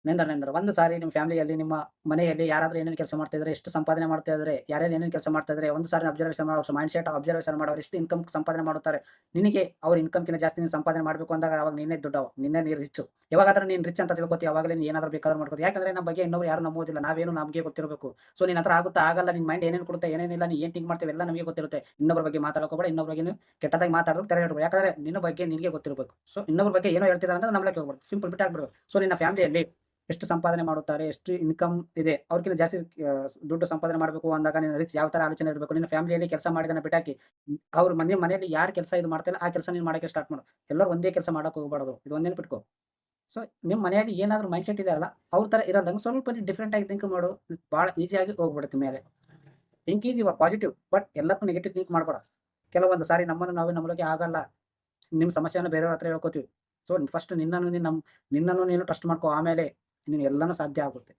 ನೆಂದರ್ ಒಂದು ಸಾರಿ ನಿಮ್ಮ ಫ್ಯಾಮಿಲಿಯಲ್ಲಿ, ನಿಮ್ಮ ಮನೆಯಲ್ಲಿ ಯಾರಾದ್ರೂ ಏನೇನು ಕೆಲಸ ಮಾಡ್ತಾ ಇದ್ದಾರೆ, ಎಷ್ಟು ಸಂಪಾದನೆ ಮಾಡ್ತಾ ಇದ್ದಾರೆ, ಯಾರ್ಯಾರು ಏನೇನು ಕೆಲಸ ಮಾಡ್ತಾ ಇದ್ದಾರೆ, ಒಂದು ಸಾರಿ ಅಬ್ಸರ್ವೇಷನ್ ಮಾಡೋ ಮೈಂಡ್‌ಸೆಟ್ ಅಬ್ಸರ್ವೇಷನ್ ಮಾಡು. ಅವ್ರು ಎಷ್ಟು ಇನ್ಕಮ್ ಸಂಪಾದನೆ ಮಾಡುತ್ತಾರೆ. ನಿನಗೆ ಅವ್ರ ಇನ್ಕಮ್‌ಕಿಂತ ಜಾಸ್ತಿ ನೀನು ಸಂಪಾದನೆ ಮಾಡಬೇಕು ಅಂದಾಗ ಅವಾಗ ನೀನೇ ದೊಡ್ಡವ. ನಿನ್ನೆ ನೀ ರಿಚ್ಚು. ಯಾವಾಗಾದ್ರೂ ನೀನು ರಿಚ್ ಅಂತ ತಿಳ್ಕೊತೀಯ ಅವಾಗಲೇ ನೀನು ಏನಾದ್ರೂ ಬೇಕಾದ್ರೂ ಮಾಡ್ಕೋತಿ. ಯಾಕಂದ್ರೆ ನಮ್ಮ ಬಗ್ಗೆ ಇನ್ನೊಬ್ರು ಯಾರು ನಂಬೋದಿಲ್ಲ. ನಾವೇನು ನಮ್ಗೆ ಗೊತ್ತಿರಬೇಕು. ಸೊ ನಿನ್ನ ಹತ್ರ ಆಗುತ್ತಾ? ಆಗಲ್ಲ. ನಿನ್ನ ಮೈಂಡ್ ಏನೇನು ಕೊಡುತ್ತೆ, ಏನೇನಿಲ್ಲ, ನೀ ಏನು ಥಿಂಕ್ ಮಾಡ್ತೀವಿ ಎಲ್ಲ ನಮಗೆ ಗೊತ್ತಿರುತ್ತೆ. ಇನ್ನೊಬ್ಬರ ಬಗ್ಗೆ ಮಾತಾಡೋಕೆ ಹೋಗಬೇಡ. ಇನ್ನೊಬ್ಬರ ಬಗ್ಗೆ ಕೆಟ್ಟದಾಗಿ ಮಾತಾಡಿದ್ರು ತಲೆ ಇಡಬೇಡ. ಯಾಕಂದ್ರೆ ನಿನ್ನ ಬಗ್ಗೆ ನಿನಗೆ ಗೊತ್ತಿರಬೇಕು. ಸೊ ಇನ್ನೊಬ್ಬರ ಬಗ್ಗೆ ಏನೋ ಹೇಳ್ತಿದ್ದಾರೆ ಅಂತ ನಂಬಲಿಕ್ಕೆ ಹೋಗಬಾರ್ದು. ಸಿಂಪಲ್ ಬಿಟ್ಟಾಕ್ಬಿಡು. ಸೊ ನಿನ್ನ ಫ್ಯಾಮಿಲಿಯಲ್ಲಿ ಎಷ್ಟು ಸಂಪಾದನೆ ಮಾಡುತ್ತಾರೆ, ಎಷ್ಟು ಇನ್ಕಮ್ ಇದೆ, ಅವ್ರಿಗಿಂತ ಜಾಸ್ತಿ ದುಡ್ಡು ಸಂಪಾದನೆ ಮಾಡಬೇಕು ಅಂದಾಗ ನೀನು ರಿಚ್ ಯಾವ ತರ ಆಲೋಚನೆ ಇರಬೇಕು. ನಿನ್ನ ಫ್ಯಾಮಿಲಿಯಲ್ಲಿ ಕೆಲಸ ಮಾಡಿದನ್ನ ಬಿಟ್ಟಾಕಿ ಅವ್ರ ಮನೆಯಲ್ಲಿ ಯಾರು ಕೆಲಸ ಇದು ಮಾಡ್ತಿಲ್ಲ ಆ ಕೆಲಸ ನೀನು ಮಾಡಕ್ಕೆ ಸ್ಟಾರ್ಟ್ ಮಾಡು. ಎಲ್ಲರೂ ಒಂದೇ ಕೆಲಸ ಮಾಡಕ್ಕೆ ಹೋಗಬಾರ್ದು. ಇದು ಒಂದ್ ನೆನಪಿಟ್ಕೋ. ಸೊ ನಿಮ್ಮ ಮನೆಯಲ್ಲಿ ಏನಾದ್ರು ಮೈಂಡ್‌ಸೆಟ್ ಇದೆ ಅಲ್ಲ, ಅವ್ರ ತರ ಇರಲ್ದಂಗೆ ಸ್ವಲ್ಪ ನೀನು ಡಿಫರೆಂಟ್ ಆಗಿ ಥಿಂಕ್ ಮಾಡು. ಭಾಳ ಈಸಿಯಾಗಿ ಹೋಗ್ಬಿಡುತ್ತೆ ಮೇಲೆ. Think is your positive but ಎಲ್ಲದಕ್ಕೂ ನೆಗೆಟಿವ್ ಥಿಂಕ್ ಮಾಡಬೇಡ. ಕೆಲವೊಂದು ಸಾರಿ ನಮ್ಮನ್ನು ನಾವು ನಂಬಲಿಕ್ಕೆ ಆಗಲ್ಲ. ನಿಮ್ಮ ಸಮಸ್ಯೆಯನ್ನು ಬೇರೆಯವ್ರ ಹತ್ರ ಹೇಳ್ಕೋತೀವಿ. ಸೊ ಫಸ್ಟ್ ನಿನ್ನನ್ನು ನೀನು ಟ್ರಸ್ಟ್ ಮಾಡ್ಕೋ. ಆಮೇಲೆ ನೀನು ಎಲ್ಲಾನು ಸಾಧ್ಯ ಆಗುತ್ತೆ.